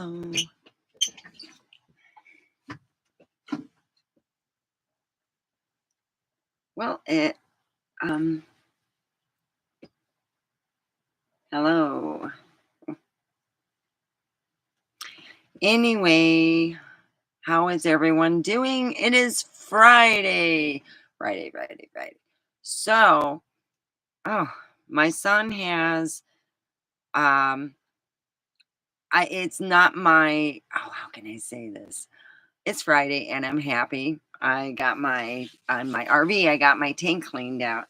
Hello. Well, hello. Anyway, how is everyone doing? It is Friday. Friday. So, my son has, it's not how can I say this? It's Friday and I'm happy. I got on my RV, I got my tank cleaned out.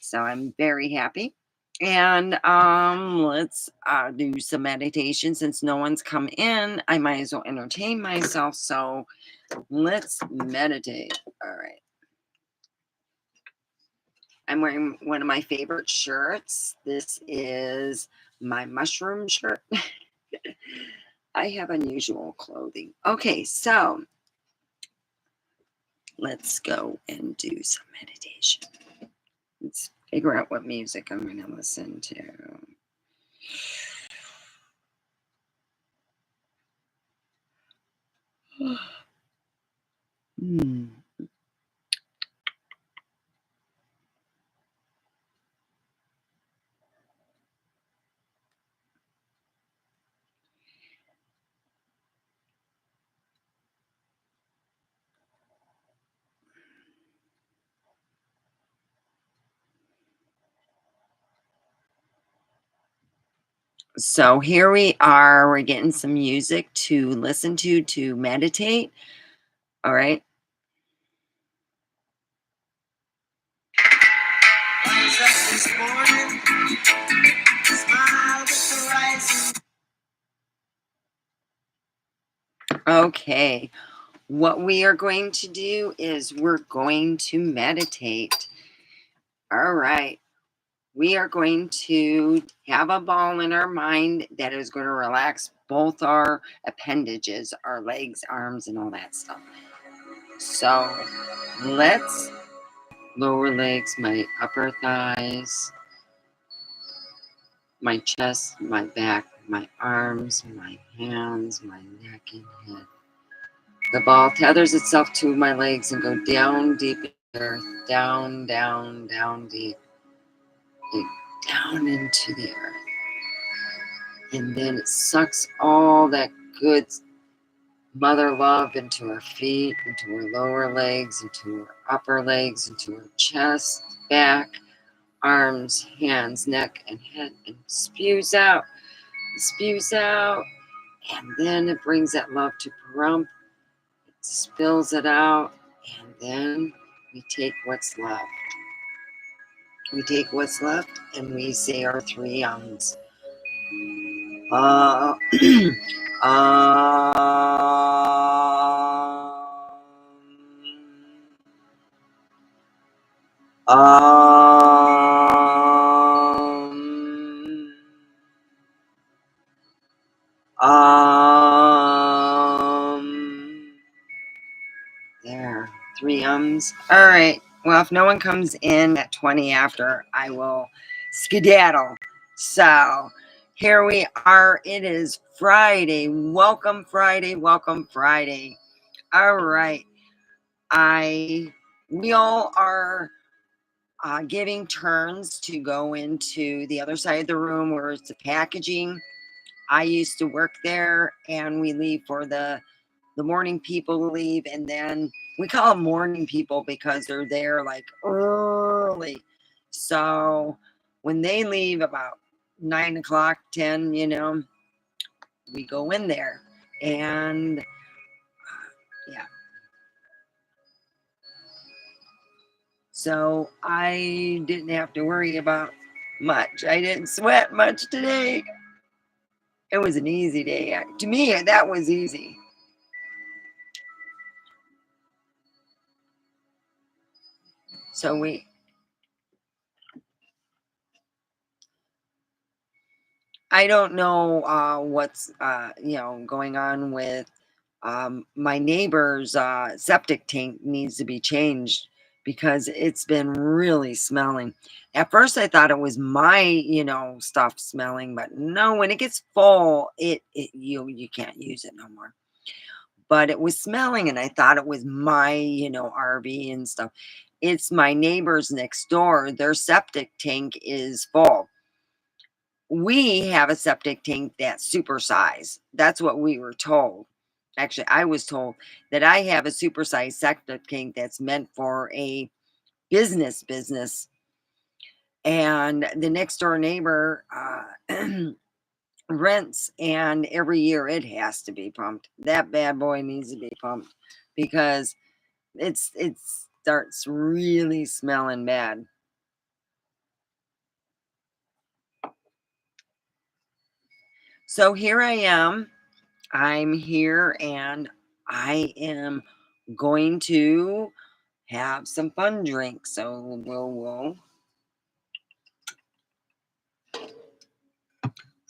So I'm very happy. And let's do some meditation. Since no one's come in, I might as well entertain myself. So let's meditate. All right. I'm wearing one of my favorite shirts. This is my mushroom shirt. I have unusual clothing. Okay, so let's go and do some meditation. Let's figure out what music I'm going to listen to. So here we are. We're getting some music to listen to meditate. All right. Okay. What we are going to do is we're going to meditate. All right. We are going to have a ball in our mind that is going to relax both our appendages, our legs, arms, and all that stuff. So let's lower legs, my upper thighs, my chest, my back, my arms, my hands, my neck and head. The ball tethers itself to my legs and go down deep in the earth, down deep, down into the earth. And then it sucks all that good mother love into our feet, into our lower legs, into our upper legs, into our chest, back, arms, hands, neck, and head, and spews out, and then it brings that love to Pahrump, it spills it out, and then we take what's left. We take what's left and we say our three ums. Uh, there, three ums. All right. Well, if no one comes in at 20 after, I will skedaddle. So here we are. It is Friday. Welcome Friday. Welcome Friday. All right. We all are giving turns to go into the other side of the room where it's the packaging. I used to work there, and we leave for the morning people to leave, and then we call them morning people because they're there like early. So when they leave about 9 o'clock, 10, we go in there, and yeah. So I didn't have to worry about much. I didn't sweat much today. It was an easy day. To me, that was easy. So I don't know what's going on with my neighbor's septic tank needs to be changed. because it's been really smelling. At first, I thought it was my, stuff smelling, but no, when it gets full, you can't use it no more. But it was smelling, and I thought it was my, RV and stuff. It's my neighbors next door. Their septic tank is full. We have a septic tank that's super size. That's what we were told. Actually, I was told that I have a supersized septic tank that's meant for a business, and the next door neighbor rents, and every year it has to be pumped. That bad boy needs to be pumped because it starts really smelling bad. So here I am. I'm here, and I am going to have some fun drinks. So we'll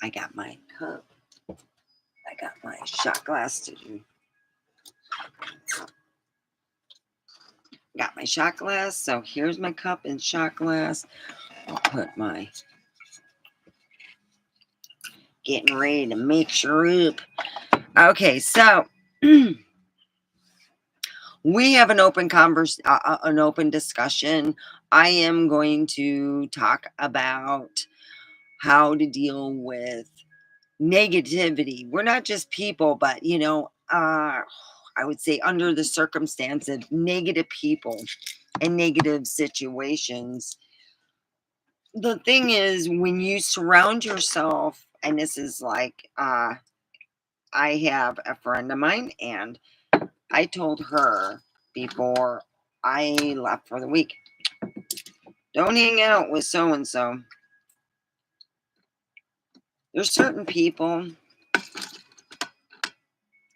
I got my cup. I got my shot glass to do. Got my shot glass. So here's my cup and shot glass. I'll put my getting ready to mix her up. Okay, so we have an open discussion. I am going to talk about how to deal with negativity. We're not just people, but I would say under the circumstances, negative people and negative situations. The thing is, when you surround yourself, and this is like, I have a friend of mine, and I told her before I left for the week, don't hang out with so and so. There's certain people,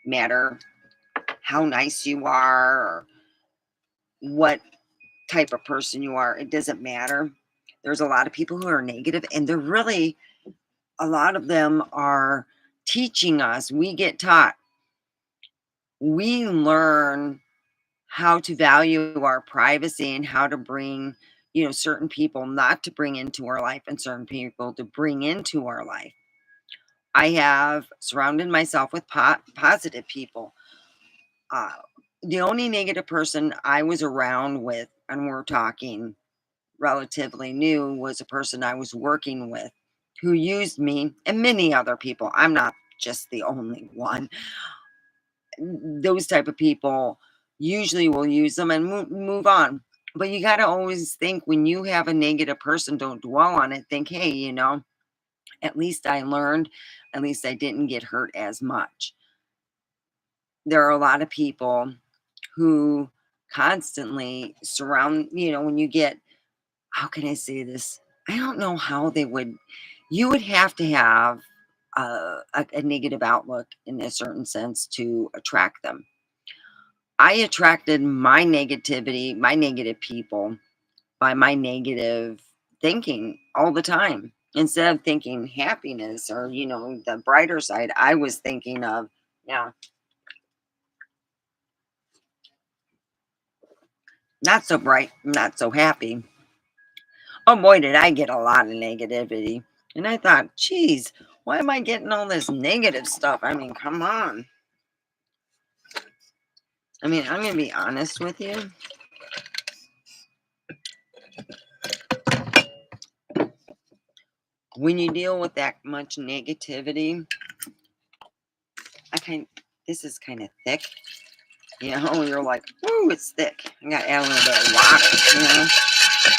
matter how nice you are or what type of person you are, it doesn't matter. There's a lot of people who are negative, and they're really, a lot of them are teaching us. We get taught, we learn how to value our privacy and how to bring, certain people not to bring into our life and certain people to bring into our life. I have surrounded myself with positive people. Uh, the only negative person I was around with, and we're talking relatively new, was a person I was working with who used me and many other people. I'm not just the only one. Those type of people usually will use them and move on. But you got to always think, when you have a negative person, don't dwell on it. Think, hey, at least I learned, at least I didn't get hurt as much. There are a lot of people who constantly surround, when you get, how can I say this? I don't know how they would, you would have to have a negative outlook in a certain sense to attract them. I attracted my negativity, my negative people, by my negative thinking all the time. Instead of thinking happiness or, the brighter side, I was thinking of, yeah, not so bright, not so happy. Oh boy, did I get a lot of negativity. And I thought, geez, why am I getting all this negative stuff? I mean, come on. I mean, I'm going to be honest with you. When you deal with that much negativity, this is kind of thick. You're like, ooh, it's thick. I got to add a little bit of water.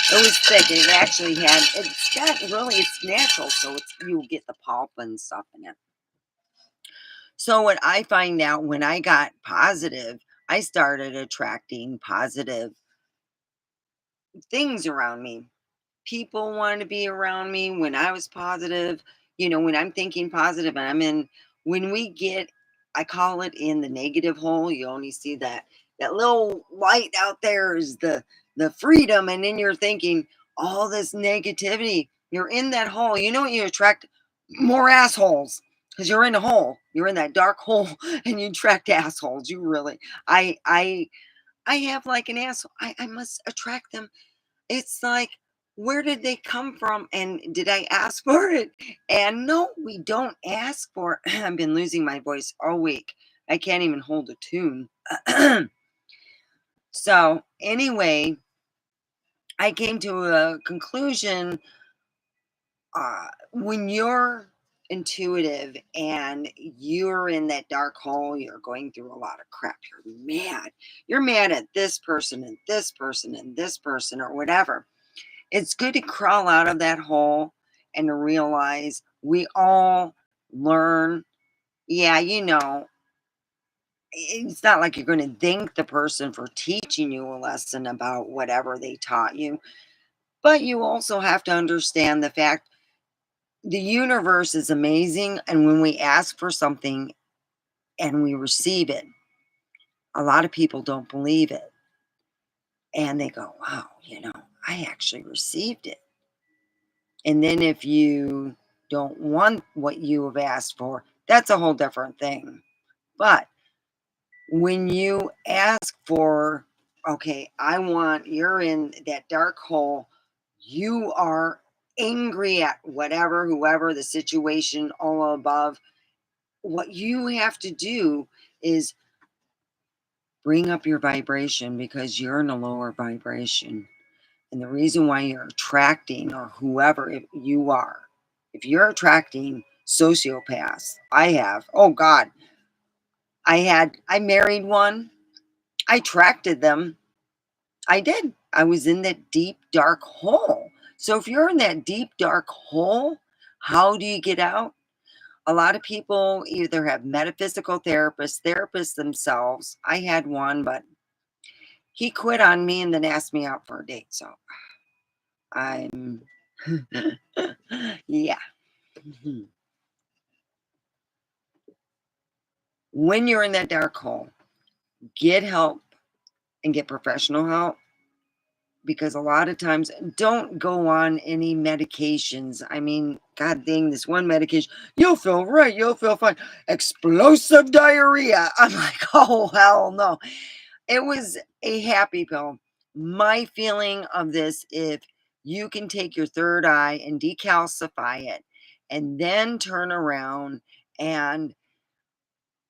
It was thick. It's natural, so you get the pulp and stuff in it. So what I find out, when I got positive, I started attracting positive things around me. People want to be around me when I was positive. When I'm thinking positive, and when we get, I call it, in the negative hole, you only see that little light out there is the freedom, and then you're thinking all this negativity. You're in that hole. You know what? You attract more assholes because you're in a hole. You're in that dark hole, and you attract assholes. You really, I I have like an asshole. I must attract them. It's like, where did they come from? And did I ask for it? And no, we don't ask for it. I've been losing my voice all week. I can't even hold a tune. So, anyway, I came to a conclusion when you're intuitive and you're in that dark hole, you're going through a lot of crap. You're mad at this person and this person and this person or whatever. It's good to crawl out of that hole and to realize we all learn. Yeah, it's not like you're going to thank the person for teaching you a lesson about whatever they taught you, but you also have to understand the fact the universe is amazing. And when we ask for something and we receive it, a lot of people don't believe it. And they go, wow, I actually received it. And then if you don't want what you have asked for, that's a whole different thing. But when you ask for, okay, you're in that dark hole, you are angry at whatever, whoever, the situation, all above. What you have to do is bring up your vibration because you're in a lower vibration. And the reason why you're attracting or whoever you are, if you're attracting sociopaths, oh God, I married one, I attracted them. I did. I was in that deep, dark hole. So if you're in that deep, dark hole, how do you get out? A lot of people either have metaphysical therapists themselves. I had one, but he quit on me and then asked me out for a date. So I'm, yeah. When you're in that dark hole, get help and get professional help because a lot of times don't go on any medications. I mean, God dang, this one medication, you'll feel right, you'll feel fine. Explosive diarrhea. I'm like, oh, hell no. It was a happy pill. My feeling of this, if you can take your third eye and decalcify it and then turn around and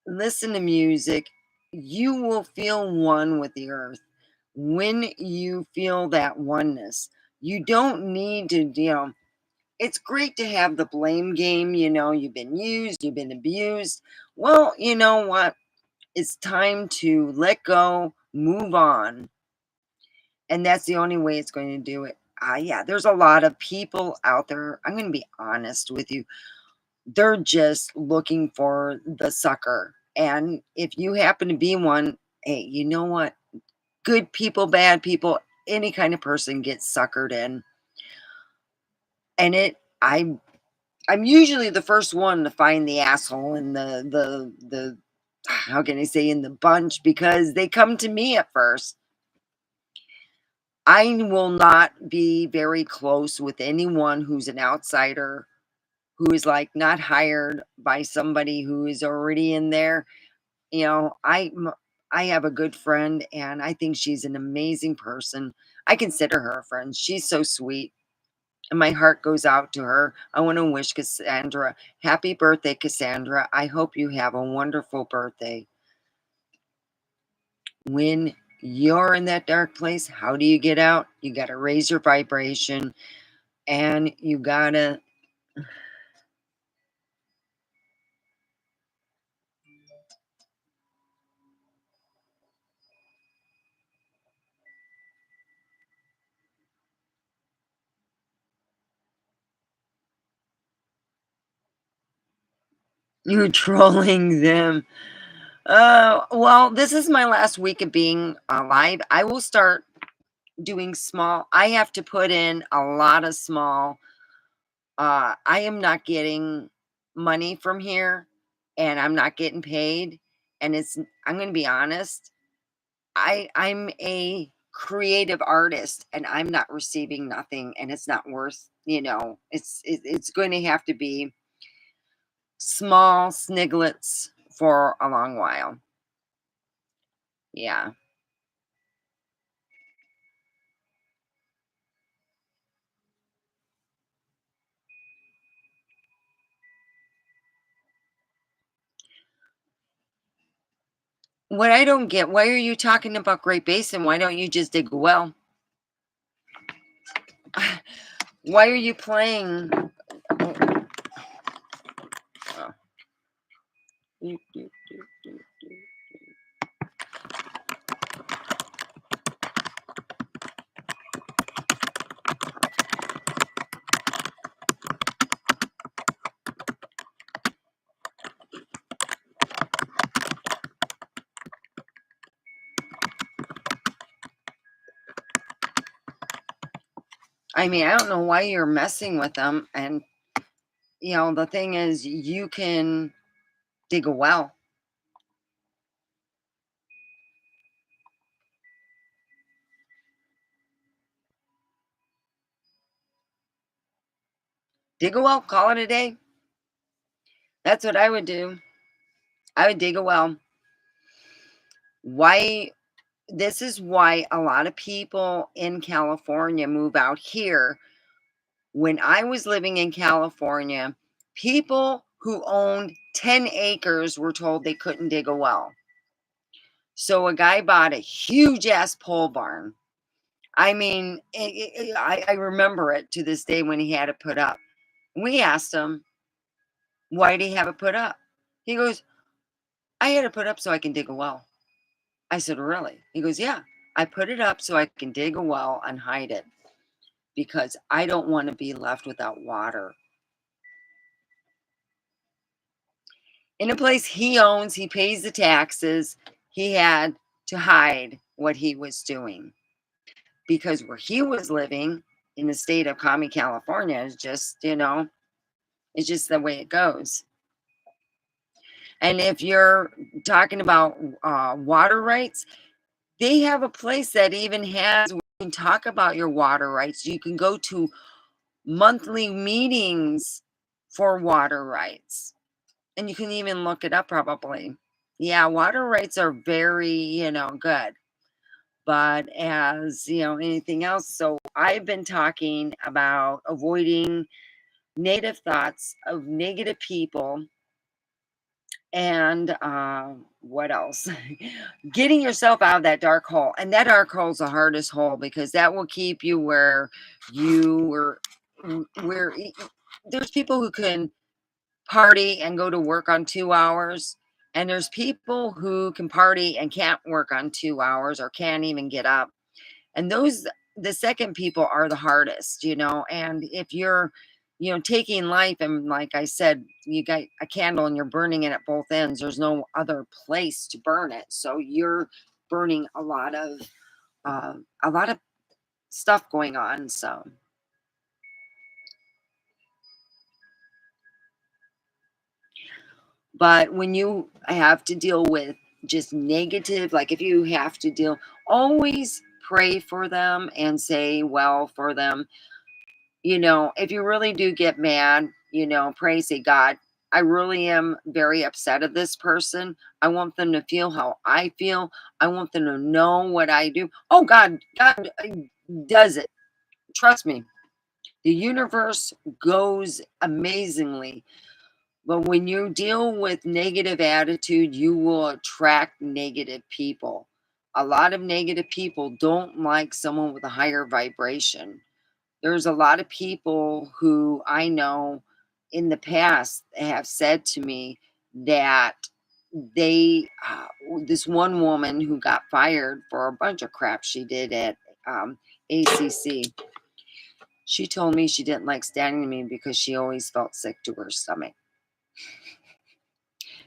listen to music, you will feel one with the earth. When you feel that oneness, you don't need to, it's great to have the blame game. You've been used, you've been abused. Well, you know what? It's time to let go, move on. And that's the only way it's going to do it. Yeah, there's a lot of people out there. I'm going to be honest with you. They're just looking for the sucker. And if you happen to be one, hey, you know what? Good people, bad people, any kind of person gets suckered in. And I'm usually the first one to find the asshole in the how can I say in the bunch because they come to me at first. I will not be very close with anyone who's an outsider, who is like not hired by somebody who is already in there. You know, I have a good friend and I think she's an amazing person. I consider her a friend. She's so sweet. And my heart goes out to her. I want to wish Cassandra happy birthday, Cassandra. I hope you have a wonderful birthday. When you're in that dark place, how do you get out? You got to raise your vibration and you got to you're trolling them. Well, this is my last week of being alive. I will start doing small. I have to put in a lot of small. I am not getting money from here and I'm not getting paid. And I'm going to be honest, I'm a creative artist and I'm not receiving nothing and it's not worth, it's going to have to be small sniglets for a long while. Yeah. What I don't get, why are you talking about Great Basin? Why don't you just dig a well? Why are you playing? Oh, oh. Doop, doop, doop, doop, doop. I mean, I don't know why you're messing with them. And, the thing is, you can dig a well. Dig a well, call it a day. That's what I would do. I would dig a well. Why? This is why a lot of people in California move out here. When I was living in California, people who owned 10 acres were told they couldn't dig a well. So a guy bought a huge ass pole barn. I mean, I remember it to this day when he had it put up. We asked him, why did he have it put up? He goes, I had it put up so I can dig a well. I said, really? He goes, yeah, I put it up so I can dig a well and hide it because I don't want to be left without water. In a place he owns, he pays the taxes, he had to hide what he was doing because where he was living in the state of Kami, California is just, it's just the way it goes. And if you're talking about water rights, they have a place that even has, where you can talk about your water rights. You can go to monthly meetings for water rights. And you can even look it up probably. Yeah, water rights are very, good. But as, anything else, so I've been talking about avoiding negative thoughts of negative people and what else? Getting yourself out of that dark hole. And that dark hole is the hardest hole because that will keep you where you were, where there's people who can party and go to work on 2 hours. And there's people who can party and can't work on 2 hours or can't even get up. And the second people are the hardest, and if you're, taking life and like I said, you got a candle and you're burning it at both ends, there's no other place to burn it. So you're burning a lot of stuff going on. So, but when you have to deal with just negative, like if you have to deal, always pray for them and say well for them. If you really do get mad, pray, say, God, I really am very upset at this person. I want them to feel how I feel. I want them to know what I do. Oh, God does it. Trust me. The universe goes amazingly. But when you deal with negative attitude, you will attract negative people. A lot of negative people don't like someone with a higher vibration. There's a lot of people who I know in the past have said to me that they, this one woman who got fired for a bunch of crap she did at ACC, she told me she didn't like standing to me because she always felt sick to her stomach.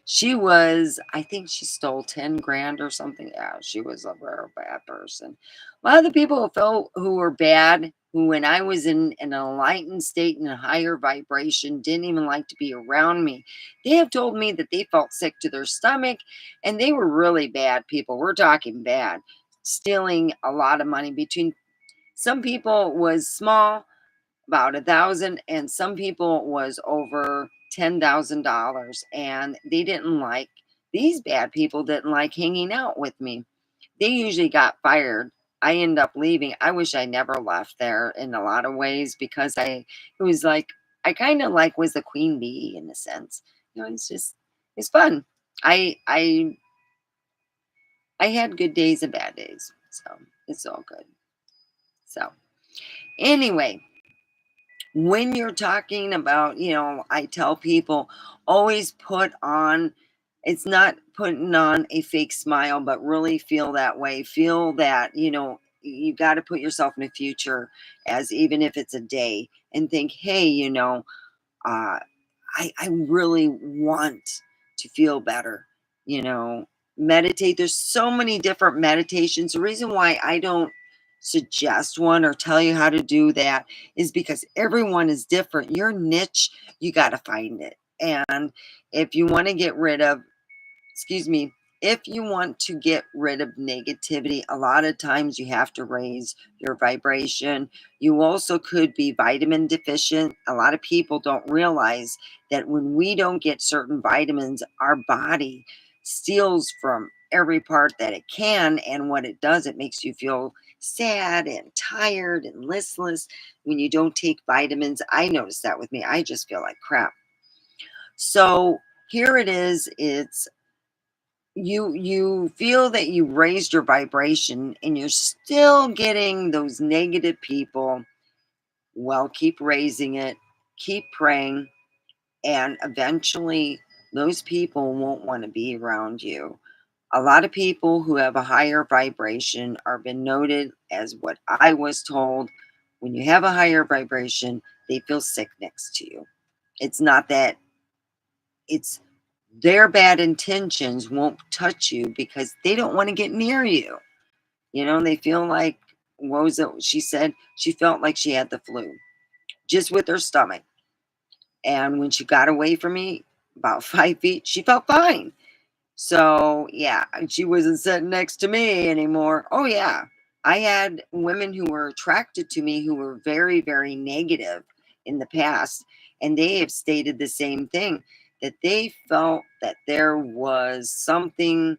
She was, I think she stole 10 grand or something. Yeah, she was a very bad person. A lot of the people who were bad, who when I was in an enlightened state and a higher vibration, didn't even like to be around me. They have told me that they felt sick to their stomach and they were really bad people. We're talking bad. Stealing a lot of money between some people was small, about 1,000, and some people was over $10,000, and these bad people didn't like hanging out with me. They usually got fired. I end up leaving. I wish I never left there in a lot of ways because it was like I kind of like was the queen bee in a sense. It's fun. I I had good days and bad days. So it's all good. So anyway, when you're talking about, I tell people always put on, it's not putting on a fake smile, but really feel that way. Feel that, you got to put yourself in the future as even if it's a day and think, hey, uh, I really want to feel better, you know, meditate. There's so many different meditations. The reason why I don't suggest one or tell you how to do that is because everyone is different. Your niche, you got to find it. And if you want to get rid of, excuse me, if you want to get rid of negativity, a lot of times you have to raise your vibration. You also could be vitamin deficient. A lot of people don't realize that when we don't get certain vitamins, our body steals from every part that it can. And what it does, it makes you feel sad and tired and listless when you don't take vitamins. I notice that with me. I just feel like crap. So here it is. It's you feel that you raised your vibration and you're still getting those negative people. Well, keep raising it, keep praying, and eventually those people won't want to be around you. A lot of people who have a higher vibration are been noted as what I was told. When you have a higher vibration, they feel sick next to you. It's not that, it's their bad intentions won't touch you because they don't want to get near you. They feel like, what was it? She said she felt like she had the flu just with her stomach. And when she got away from me about 5 feet, she felt fine. So, yeah, and she wasn't sitting next to me anymore. Oh, yeah. I had women who were attracted to me who were very, very negative in the past. And they have stated the same thing, that they felt that there was something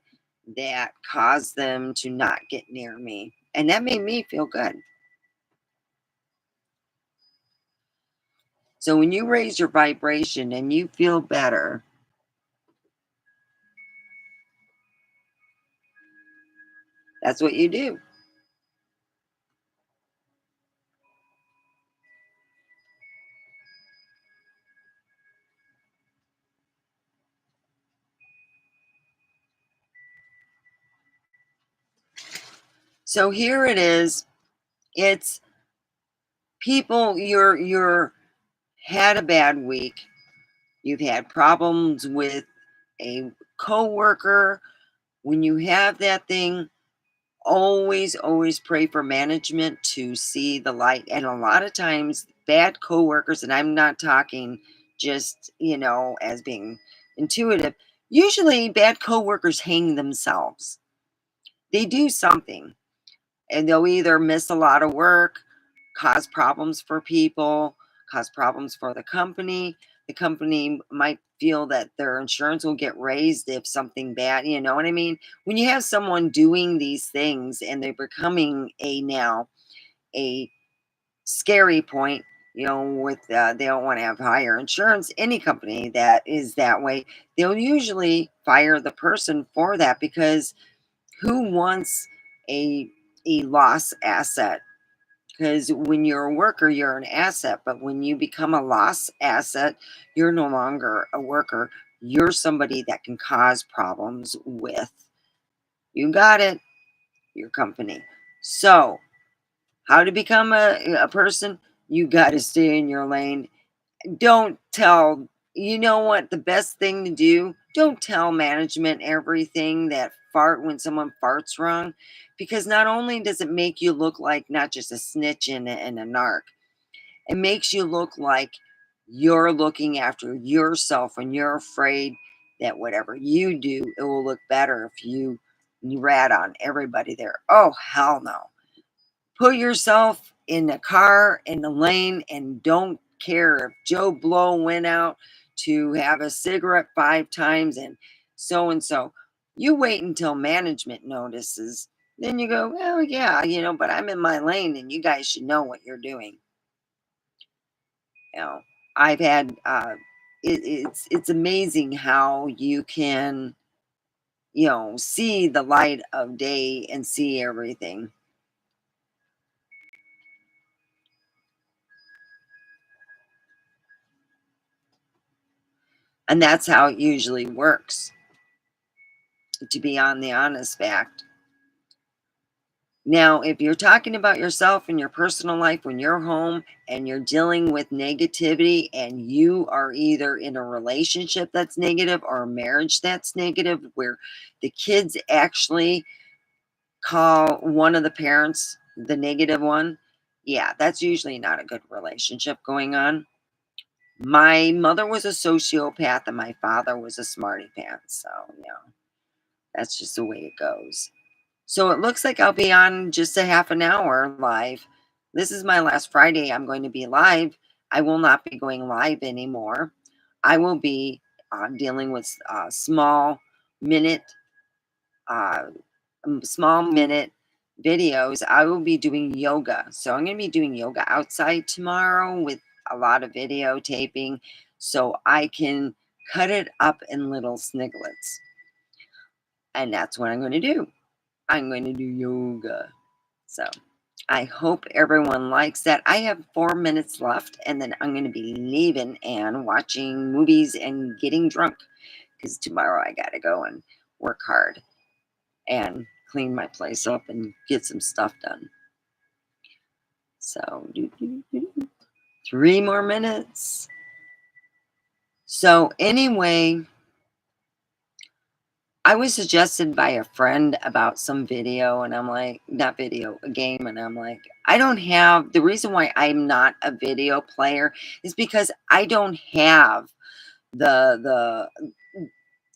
that caused them to not get near me. And that made me feel good. So when you raise your vibration and you feel better, that's what you do. So here it is. It's people, you're had a bad week. You've had problems with a coworker. When you have that thing, always pray for management to see the light. And a lot of times, bad coworkers, and I'm not talking just, as being intuitive, usually bad coworkers hang themselves. They do something and they'll either miss a lot of work, cause problems for people, cause problems for the company. The company might feel that their insurance will get raised if something bad, you know what I mean? When you have someone doing these things and they're becoming a scary point, with they don't want to have higher insurance. Any company that is that way, they'll usually fire the person for that because who wants a a loss asset? Because when you're a worker, you're an asset. But when you become a loss asset, you're no longer a worker. You're somebody that can cause problems with, you got it, your company. So, how to become a person? You got to stay in your lane. Don't tell, you know what, the best thing to do, don't tell management everything that fart when someone farts wrong, because not only does it make you look like not just a snitch and a narc, it makes you look like you're looking after yourself and you're afraid that whatever you do, it will look better if you rat on everybody there. Oh, hell no. Put yourself in the car, in the lane, and don't care if Joe Blow went out to have a cigarette 5 times and so and so. You wait until management notices. Then you go, well, yeah, but I'm in my lane and you guys should know what you're doing. You know, I've had, it's amazing how you can see the light of day and see everything. And that's how it usually works, to be on the honest fact. Now, if you're talking about yourself and your personal life when you're home and you're dealing with negativity and you are either in a relationship that's negative or a marriage that's negative, where the kids actually call one of the parents the negative one, yeah, that's usually not a good relationship going on. My mother was a sociopath and my father was a smarty pants. So, that's just the way it goes. So it looks like I'll be on just a half an hour live. This is my last Friday I'm going to be live. I will not be going live anymore. I will be dealing with minute, uh, small minute videos. I will be doing yoga. So I'm going to be doing yoga outside tomorrow with a lot of videotaping so I can cut it up in little sniglets. And that's what I'm going to do. I'm going to do yoga. So I hope everyone likes that. I have 4 minutes left, and then I'm going to be leaving and watching movies and getting drunk because tomorrow I got to go and work hard and clean my place up and get some stuff done. So, 3 more minutes. So, anyway, I was suggested by a friend about some video, and I'm like, not video, a game, and I'm like, I don't have the reason why I'm not a video player is because I don't have the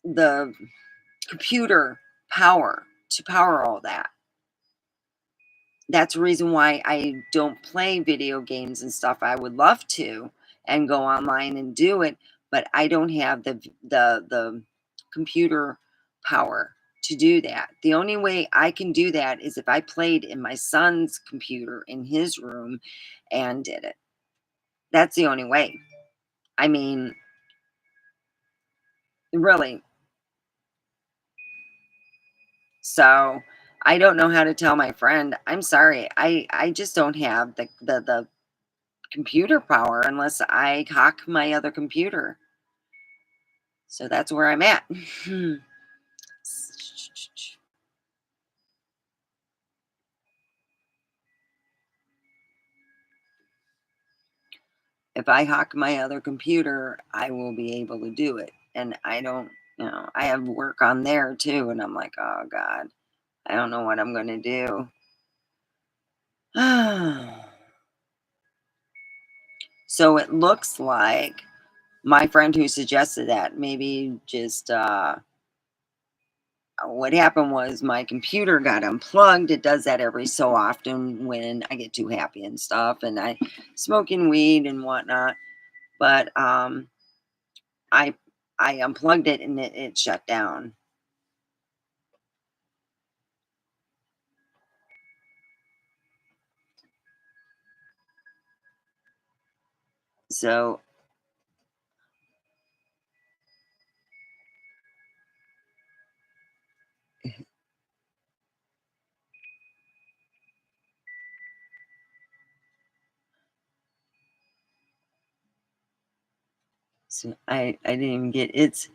the computer power to power all that. That's the reason why I don't play video games and stuff. I would love to and go online and do it, but I don't have the computer power to do that. The only way I can do that is if I played in my son's computer in his room and did it. That's the only way. I mean, really. So I don't know how to tell my friend. I'm sorry. I just don't have the computer power unless I hack my other computer. So that's where I'm at. If I hack my other computer, I will be able to do it. And I don't, I have work on there too. And I'm like, oh God, I don't know what I'm going to do. So it looks like my friend who suggested that maybe just what happened was my computer got unplugged. It does that every so often when I get too happy and stuff, and I smoking weed and whatnot. But I I unplugged it and it shut down. So I didn't even get it's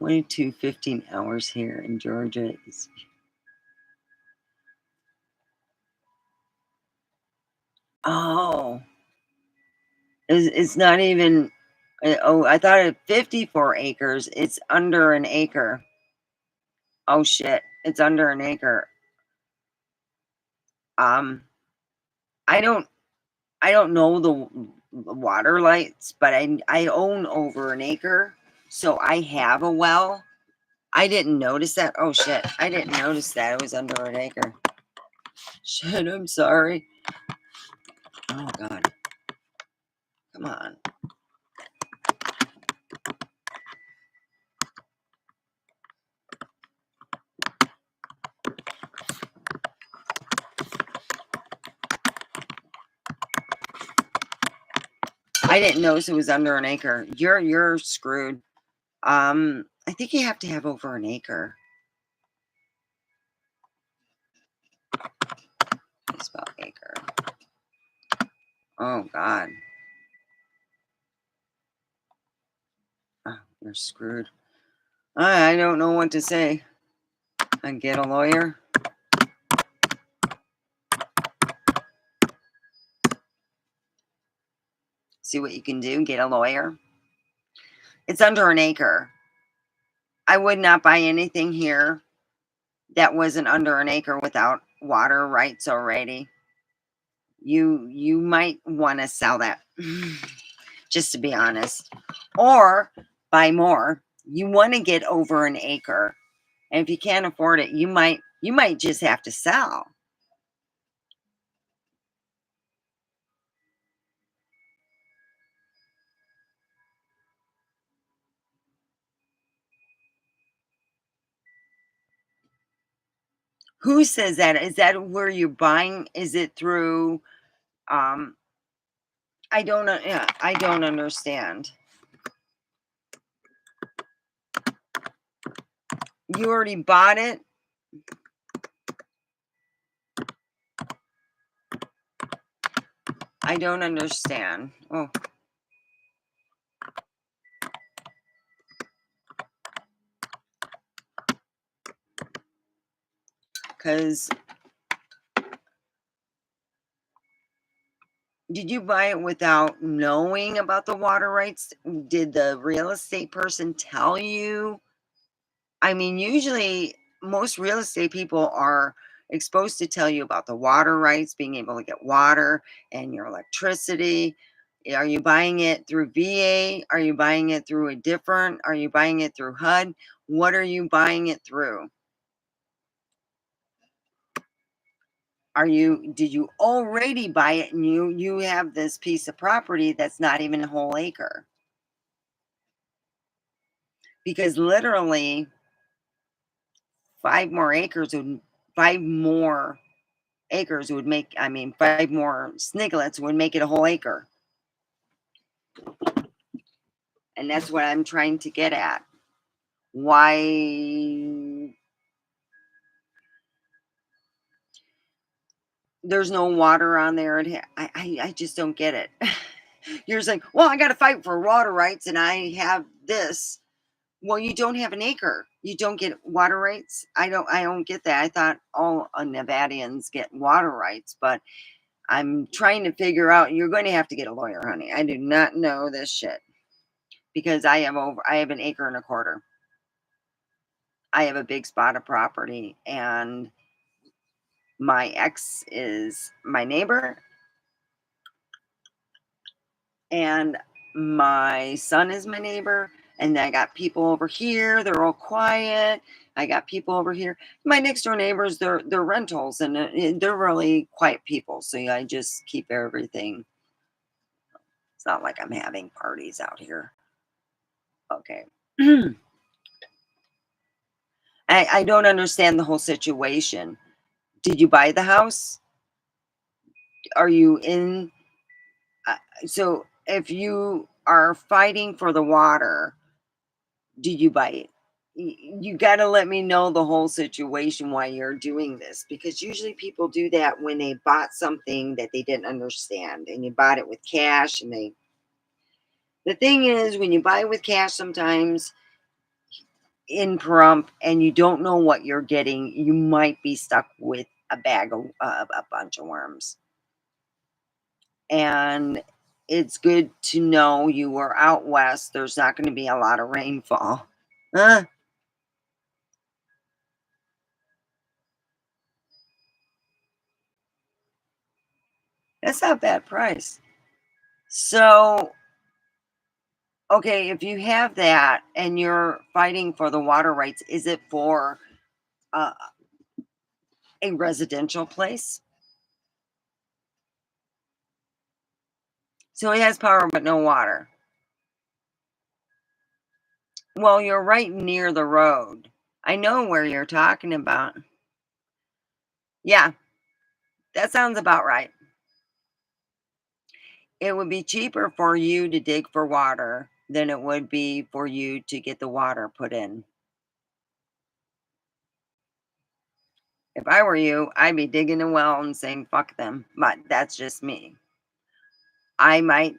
22:15 here in Georgia. Oh, it's not even. Oh, I thought it 54 acres. It's under an acre. Oh shit, it's under an acre. Um, I don't I don't know the water lights, but I own over an acre, so I have a well. I didn't notice that. Oh shit, I didn't notice that it was under an acre. Shit, I'm sorry. Oh god, come on. I didn't notice it was under an acre. You're screwed. I think you have to have over an acre. How do you spell acre? Oh God. Oh, you're screwed. I don't know what to say. And get a lawyer. See what you can do. Get a lawyer. It's under an acre. I would not buy anything here that wasn't under an acre without water rights already. You might want to sell that, just to be honest, or buy more. You want to get over an acre, and if you can't afford it, you might just have to sell. Who says that? Is that where you're buying? Is it through? Um, I don't know. Yeah, I don't understand. You already bought it. I don't understand. Oh, because did you buy it without knowing about the water rights? Did the real estate person tell you? I mean, usually most real estate people are exposed to tell you about the water rights, being able to get water and your electricity. Are you buying it through VA? Are you buying it through a different? Are you buying it through HUD? What are you buying it through? Did you already buy it and you have this piece of property that's not even a whole acre? Because literally 5 more acres would 5 more acres would make, I mean, 5 more sniglets would make it a whole acre. And that's what I'm trying to get at. Why there's no water on there? I just don't get it. You're just like, well, I got to fight for water rights and I have this. Well, you don't have an acre. You don't get water rights. I don't get that. I thought all Nevadians get water rights, but I'm trying to figure out. You're going to have to get a lawyer, honey. I do not know this shit because I have an acre and a quarter. I have a big spot of property, and my ex is my neighbor, and my son is my neighbor. And I got people over here. They're all quiet. I got people over here. My next door neighbors, they're rentals, and they're really quiet people. So yeah, I just keep everything. It's not like I'm having parties out here. Okay. I don't understand the whole situation. Did you buy the house? Are you in? So if you are fighting for the water, did you buy it? You got to let me know the whole situation why you're doing this, because usually people do that when they bought something that they didn't understand and you bought it with cash and the thing is when you buy with cash sometimes in Pahrump and you don't know what you're getting, you might be stuck with a bag of a bunch of worms. And it's good to know you were out west. There's not going to be a lot of rainfall. Huh? That's not a bad price. So, okay, if you have that and you're fighting for the water rights, is it for uh, a residential place? So it has power but no water. Well, you're right near the road. I know where you're talking about. Yeah, that sounds about right. It would be cheaper for you to dig for water than it would be for you to get the water put in. If I were you, I'd be digging a well and saying, fuck them. But that's just me. I might,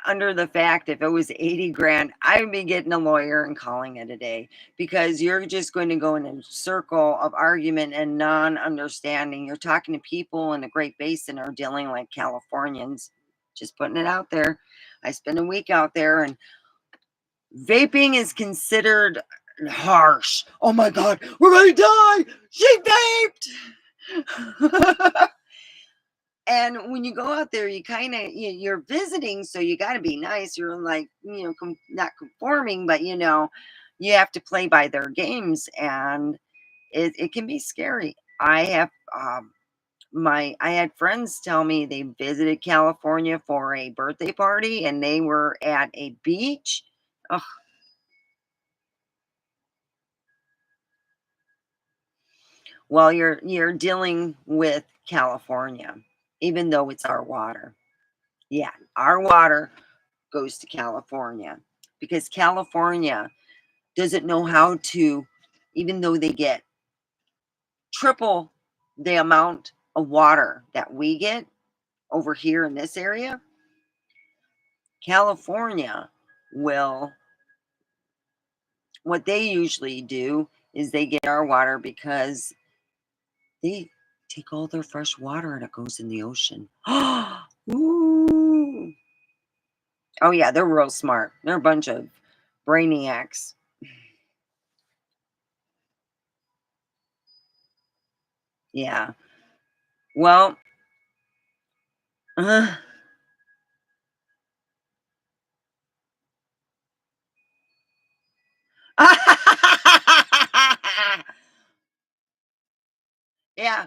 under the fact if it was 80 grand, I would be getting a lawyer and calling it a day because you're just going to go in a circle of argument and non understanding. You're talking to people in the Great Basin are dealing like Californians, just putting it out there. I spent a week out there and vaping is considered harsh. Oh my God, we're going to die. She vaped. And when you go out there, you kind of you're visiting, so you got to be nice. You're like not conforming, but you have to play by their games, and it can be scary. I have I had friends tell me they visited California for a birthday party, and they were at a beach. Ugh, well, you're dealing with California, even though it's our water. Yeah, our water goes to California because California doesn't know how to, even though they get triple the amount of water that we get over here in this area, California will, what they usually do is they get our water because they take all their fresh water and it goes in the ocean. Ooh. Oh, yeah, they're real smart. They're a bunch of brainiacs. Yeah. Well, yeah,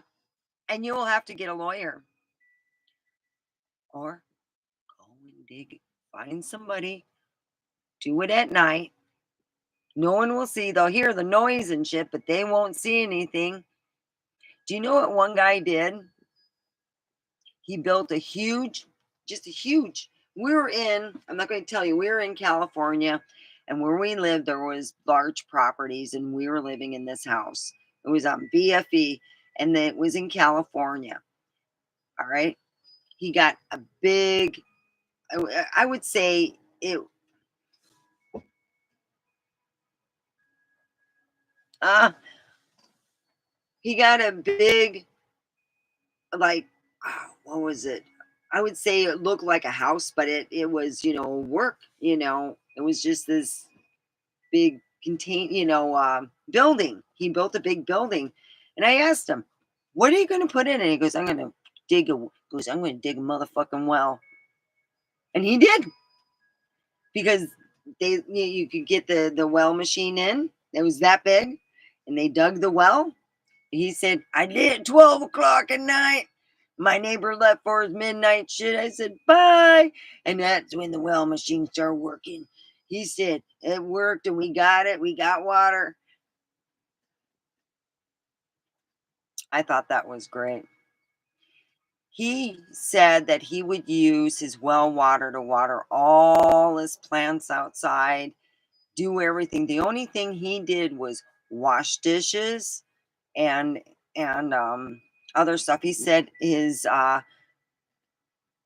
and you will have to get a lawyer or go and find somebody, do it at night. No one will see. They'll hear the noise and shit, but they won't see anything. Do you know what one guy did? He built a huge, just a huge. We were in, I'm not going to tell you, we were in California, and where we lived, there was large properties, and we were living in this house. It was on BFE, and it was in California. All right. He got a big, I would say it, uh, he got a big, like, what was it? I would say it looked like a house, but it was, work, it was just this big building. He built a big building. And I asked him, what are you going to put in it? He goes, I'm going to dig a motherfucking well. And he did because you could get the well machine in. It was that big. And they dug the well. He said, I did it 12 o'clock at night. My neighbor left for his midnight shit. I said, bye. And that's when the well machine started working. He said, it worked and we got it. We got water. I thought that was great. He said that he would use his well water to water all his plants outside, do everything. The only thing he did was wash dishes and other stuff. He said his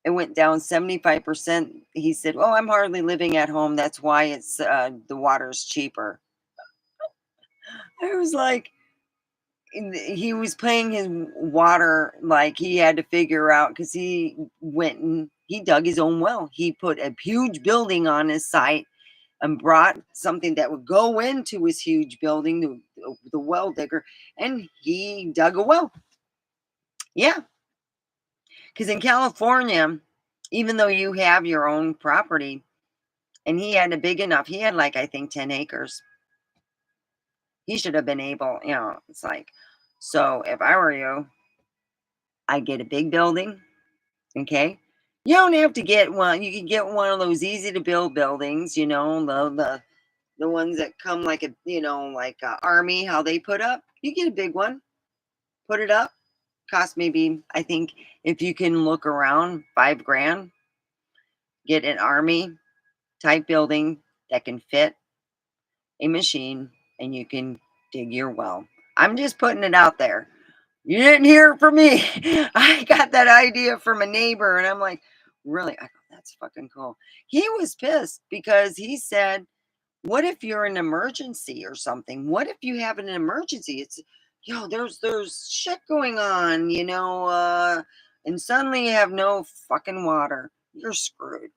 it went down 75%. He said, "Oh, I'm hardly living at home. That's why it's the water's cheaper." I was like, he was paying his water like he had to figure out because he went and he dug his own well. He put a huge building on his site and brought something that would go into his huge building, the well digger, and he dug a well. Yeah, because in California, even though you have your own property, and he had a big enough, he had like I think 10 acres. He should have been able, it's like, so if I were you, I'd get a big building. Okay. You don't have to get one. You can get one of those easy to build buildings, the ones that come like like a army, how they put up. You get a big one, put it up. Cost maybe, I think, if you can look around, 5 grand. Get an army type building that can fit a machine, and you can dig your well. I'm just putting it out there. You didn't hear it from me. I got that idea from a neighbor, and I'm like, really? I go, that's fucking cool. He was pissed because he said, what if you're in an emergency or something? What if you have an emergency? It's, there's shit going on, and suddenly you have no fucking water. You're screwed.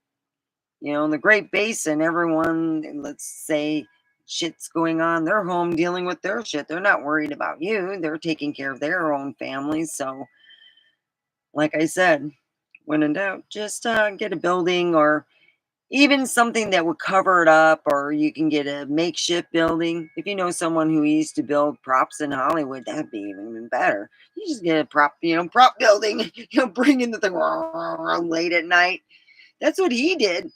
In the Great Basin, everyone, let's say shit's going on. They're home dealing with their shit. They're not worried about you. They're taking care of their own families. So, like I said, when in doubt, just get a building or even something that would cover it up, or you can get a makeshift building. If you know someone who used to build props in Hollywood, that'd be even better. You just get a prop building, bring in the thing late at night. That's what he did.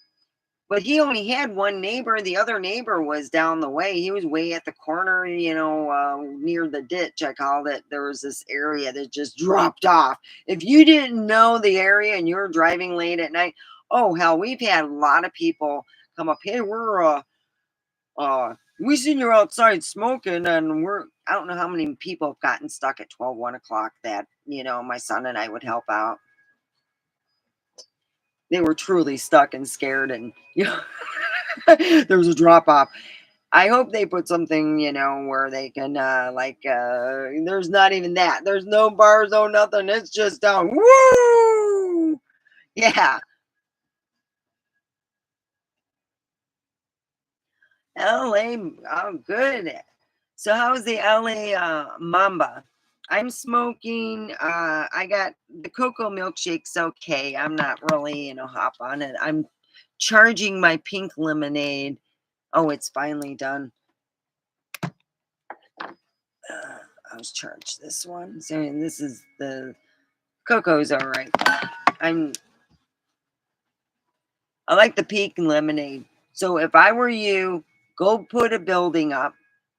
But he only had one neighbor. The other neighbor was down the way. He was way at the corner, near the ditch. I called it. There was this area that just dropped off. If you didn't know the area and you were driving late at night, oh hell, we've had a lot of people come up. Hey, we seen you're outside smoking, and I don't know how many people have gotten stuck at 12, 1 o'clock that, my son and I would help out. They were truly stuck and scared, and there was a drop off. I hope they put something, where they can, there's not even that. There's no bars, no nothing. It's just down. Woo! Yeah. LA. Oh, good. So, how's the LA Mamba? I'm smoking. I got the cocoa milkshake's okay. I'm not really, hop on it. I'm charging my pink lemonade. Oh, it's finally done. I was charged this one. So this is the cocoa's all right. I'm I like the pink lemonade. So if I were you, go put a building up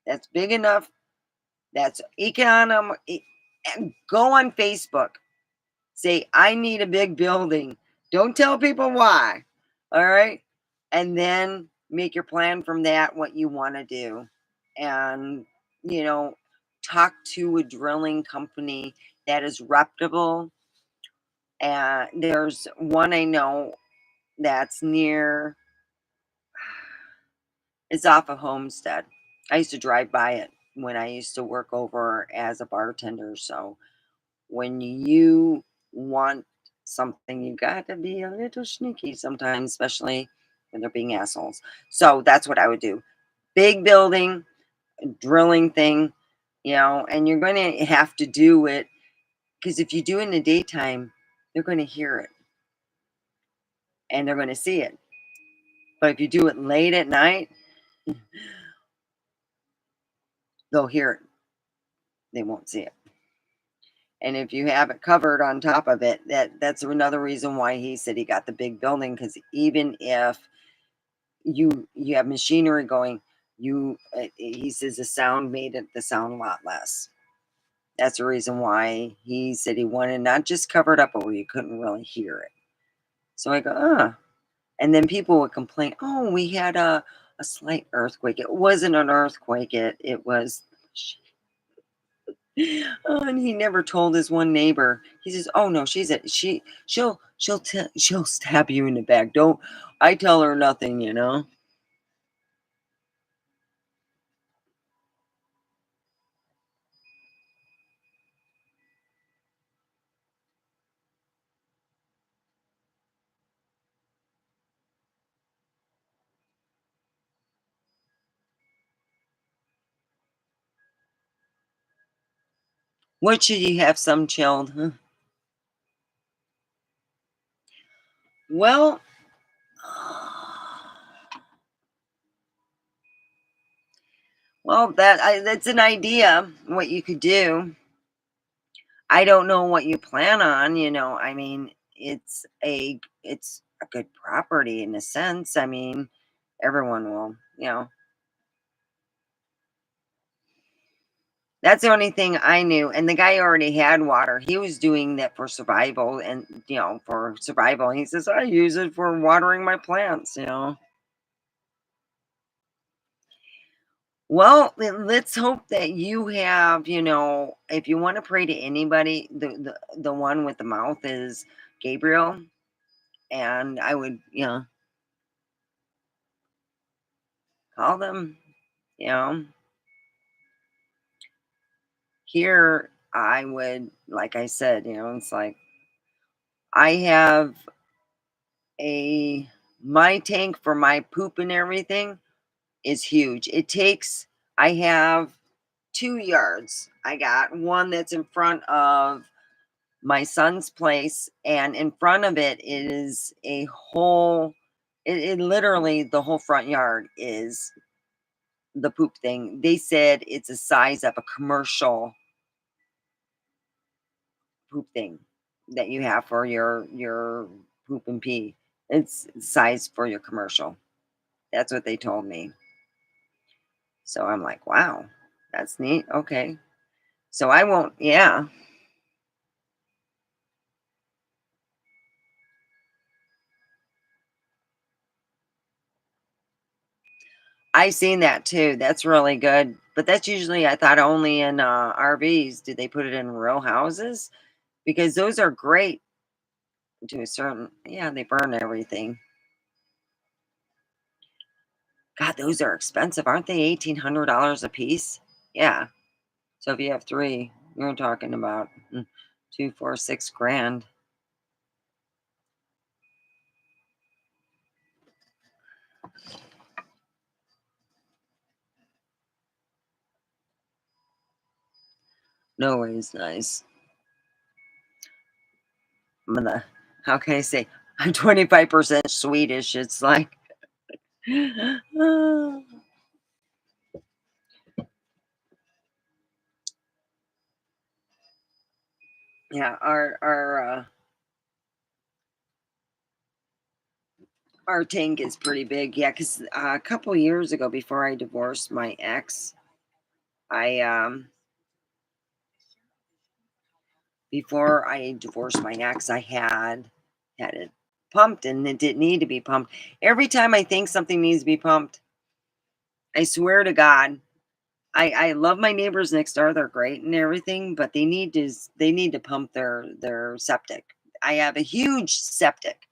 that's big enough, that's economic, and go on Facebook. Say, I need a big building. Don't tell people why. All right. And then make your plan from that, what you want to do. And, you know, talk to a drilling company that is reputable. And there's one I know that's near, it's off of Homestead. I used to drive by it when I used to work over as a bartender. So when you want something, you got to be a little sneaky sometimes, especially when they're being assholes. So that's what I would do. Big building, drilling thing, and you're going to have to do it because if you do it in the daytime, they're going to hear it and they're going to see it. But if you do it late at night, they'll hear it. They won't see it. And if you have it covered on top of it, that's another reason why he said he got the big building, because even if you have machinery going, he says the sound made it the sound a lot less. That's the reason why he said he wanted not just covered up, but where you couldn't really hear it. So I go, and then people would complain, oh, we had a slight earthquake. It wasn't an earthquake. It was. Oh, and he never told his one neighbor. He says, "Oh no, she'll stab you in the back. Don't I tell her nothing." What should you have some chilled? Huh? Well, that's an idea what you could do. I don't know what you plan on. I mean, it's a good property in a sense. I mean, everyone will. That's the only thing I knew, and the guy already had water. He was doing that for survival and, for survival. He says, "I use it for watering my plants." Well, let's hope that you have, if you want to pray to anybody, the one with the mouth is Gabriel. And I would, call them, you know. Here I would, like I said, it's like I have a my tank for my poop and everything is huge. I have 2 yards. I got one that's in front of my son's place, and in front of it is a whole, it literally, the whole front yard is the poop thing. They said it's the size of a commercial poop thing that you have for your poop and pee. It's size for your commercial. That's what they told me. So I'm like, wow, that's neat. Okay. So I won't, yeah. I seen that too. That's really good. But that's usually, I thought, only in RVs. Did they put it in real houses? Because those are great to a certain, yeah, they burn everything. God, those are expensive. Aren't they $1,800 a piece? Yeah. So if you have three, you're talking about 2, 4, 6 grand. No way is nice. I'm gonna, how can I say? I'm 25% Swedish. It's like, yeah, our tank is pretty big. Yeah, because a couple years ago, before I divorced my ex, I before I divorced my ex, I had it pumped, and it didn't need to be pumped. Every time I think something needs to be pumped, I swear to God, I love my neighbors next door. They're great and everything, but they need to pump their septic. I have a huge septic.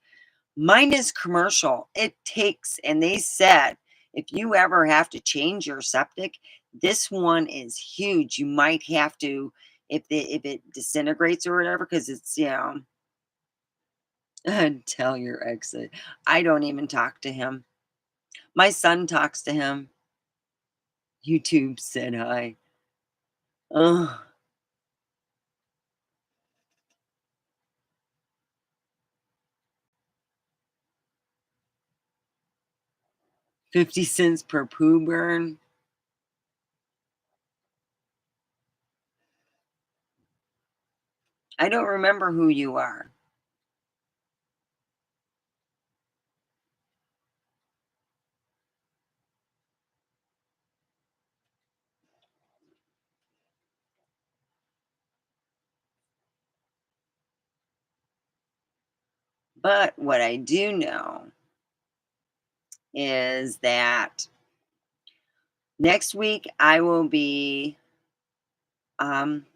Mine is commercial. It takes, and they said, if you ever have to change your septic, this one is huge. You might have to, if it disintegrates or whatever, because it's, tell your exit. I don't even talk to him. My son talks to him. YouTube said hi. Ugh, 50 cents per poo burn. I don't remember who you are. But what I do know is that next week I will be, um,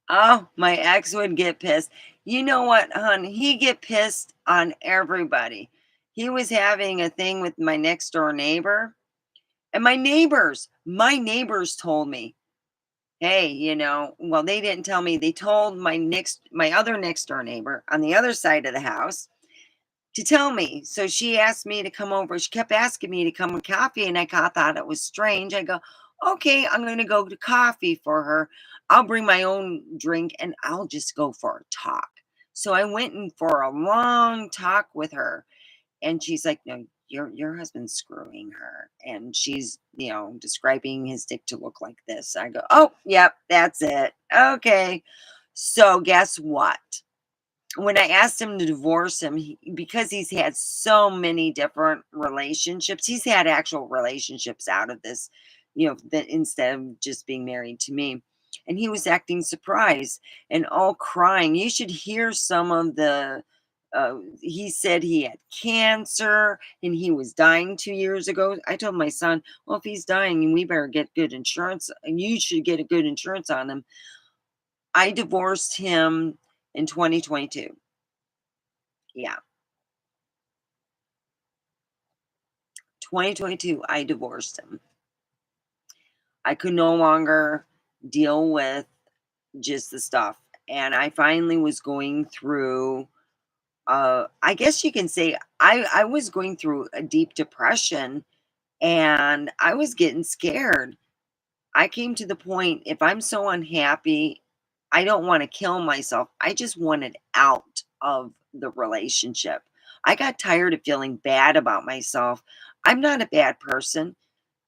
oh, my ex would get pissed. You know what, hon? He get pissed on everybody. He was having a thing with my next door neighbor, and my neighbors told me, hey, well, they didn't tell me. They told my other next door neighbor on the other side of the house to tell me. So she asked me to come over. She kept asking me to come with coffee, and thought it was strange. I go, okay, I'm going to go to coffee for her. I'll bring my own drink and I'll just go for a talk. So I went in for a long talk with her, and she's like, no, your husband's screwing her, and she's describing his dick to look like this. I go, oh, yep, that's it. Okay. So guess what? When I asked him to divorce him, because he's had so many different relationships, he's had actual relationships out of this, that instead of just being married to me. And he was acting surprised and all crying. You should hear some of the He said he had cancer and he was dying 2 years ago. I told my son, well, if he's dying, we better get good insurance. And you should get a good insurance on him. I divorced him in 2022. Yeah, 2022, I divorced him. I could no longer deal with just the stuff. And I finally was going through, I guess you can say, I was going through a deep depression and I was getting scared. I came to the point, if I'm so unhappy, I don't want to kill myself. I just wanted out of the relationship. I got tired of feeling bad about myself. I'm not a bad person.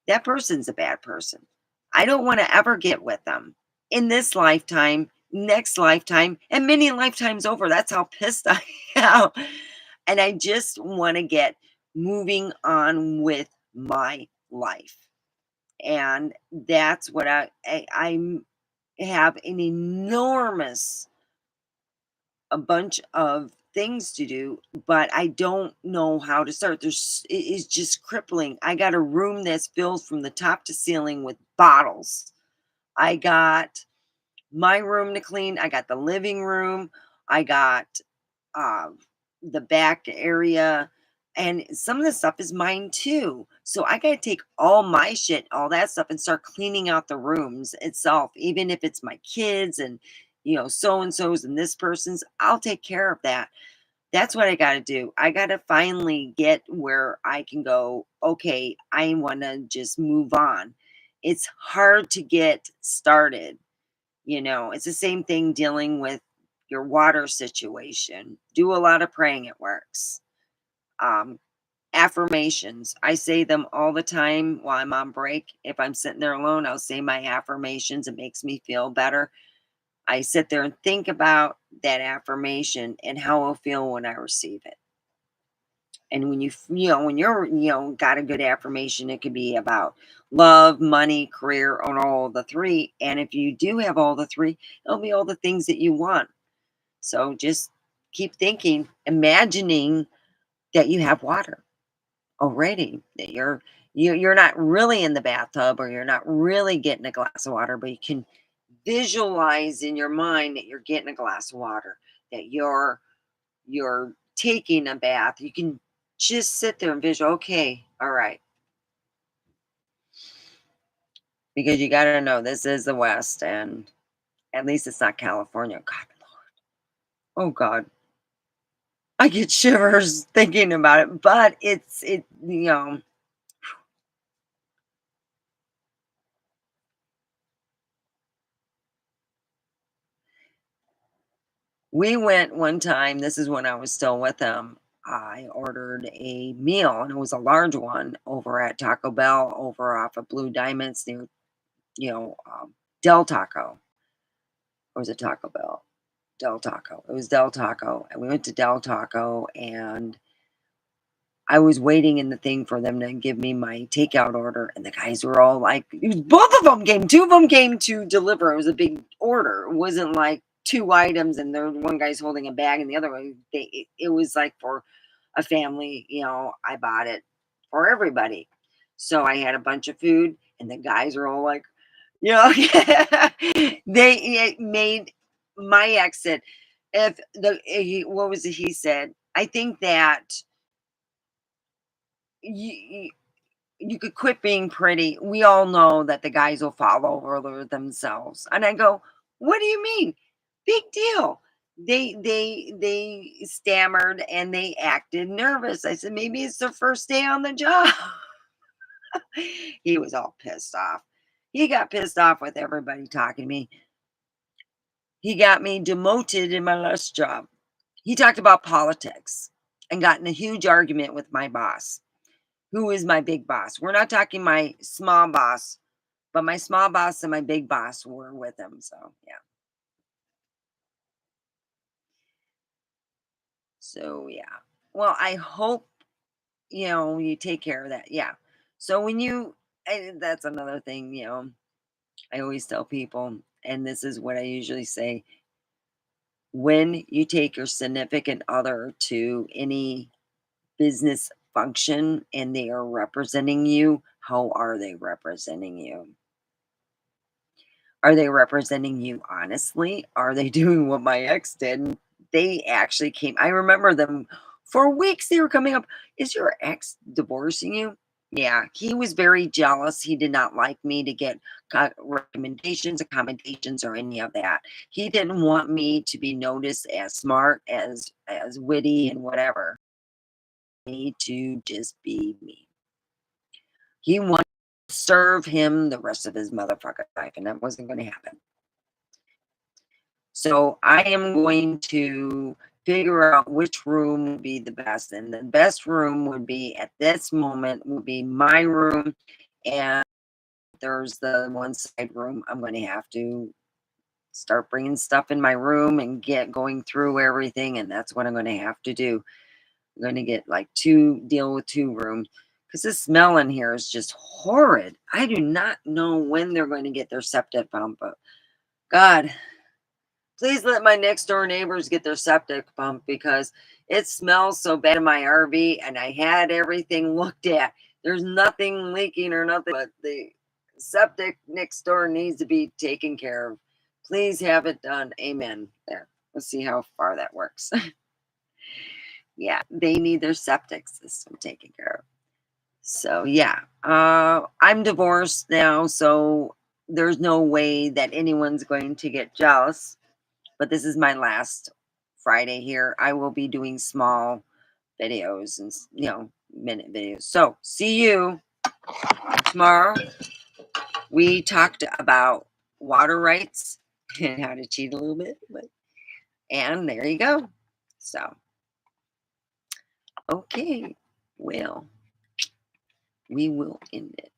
That person's a bad person. I don't want to ever get with them in this lifetime, next lifetime, and many lifetimes over. That's how pissed I am. And I just want to get moving on with my life. And that's what I have an enormous a bunch of things to do, but I don't know how to start. It is just crippling. I got a room that's filled from the top to ceiling with bottles. I got my room to clean. I got the living room. I got uh, the back area. And some of the stuff is mine too. So I got to take all my shit, all that stuff, and start cleaning out the rooms itself, even if it's my kids and, so and so's and this person's. I'll take care of that. That's what I got to do. I got to finally get where I can go, okay, I want to just move on. It's hard to get started. It's the same thing dealing with your water situation. Do a lot of praying, it works. Um, Affirmations. I say them all the time while I'm on break. If I'm sitting there alone, I'll say my affirmations. It makes me feel better. I sit there and think about that affirmation and how I'll feel when I receive it. And when when you're, got a good affirmation, it could be about love, money, career, on all the three. And if you do have all the three, it'll be all the things that you want. So just keep thinking, imagining that you have water already, that you're not really in the bathtub or you're not really getting a glass of water, but you can visualize in your mind that you're getting a glass of water, that you're taking a bath. You can just sit there and visual, okay, all right. Because you gotta know this is the West and at least it's not California. God, oh God. I get shivers thinking about it, but we went one time, this is when I was still with him. I ordered a meal and it was a large one over at Taco Bell over off of Blue Diamonds near, Del Taco. Or was it Taco Bell? Del Taco. It was Del Taco. And we went to Del Taco and I was waiting in the thing for them to give me my takeout order. And the guys were all like, it was, both of them came, two of them came to deliver. It was a big order. It wasn't like two items and the one guy's holding a bag and the other one, it was like for a family, I bought it for everybody. So I had a bunch of food and the guys were all like, they it made my exit. If what was it he said? I think that you, you could quit being pretty. We all know that the guys will fall over themselves. And I go, what do you mean? Big deal. They stammered and they acted nervous. I said, maybe it's their first day on the job. He was all pissed off. He got pissed off with everybody talking to me. He got me demoted in my last job. He talked about politics and got in a huge argument with my boss, who is my big boss. We're not talking my small boss, but my small boss and my big boss were with him. So, yeah. So, yeah. Well, I hope, you take care of that. Yeah. So, that's another thing, I always tell people, and this is what I usually say, When you take your significant other to any business function and they are representing you, how are they representing you? Are they representing you honestly? Are they doing what my ex did? They actually came, I remember them for weeks. They were coming up, "Is your ex divorcing you?" Yeah, he was very jealous. He did not like me to get recommendations, accommodations, or any of that. He didn't want me to be noticed as smart, as witty, and whatever. Me to just be me. He wanted to serve him the rest of his motherfucking life, and that wasn't going to happen. So I am going to figure out which room would be the best. And the best room would be at this moment would be my room. And there's the one side room. I'm going to have to start bringing stuff in my room and get going through everything. And that's what I'm going to have to do. I'm going to get like deal with 2 rooms because the smell in here is just horrid. I do not know when they're going to get their septic pump. But God, please let my next door neighbors get their septic pump because it smells so bad in my RV and I had everything looked at. There's nothing leaking or nothing, but the septic next door needs to be taken care of. Please have it done. Amen. There. Let's see how far that works. Yeah, they need their septic system taken care of. So yeah, I'm divorced now, so there's no way that anyone's going to get jealous, but this is my last Friday here. I will be doing small videos and, minute videos. So, see you tomorrow. We talked about water rights and how to cheat a little bit, and there you go. So, okay, well, we will end it.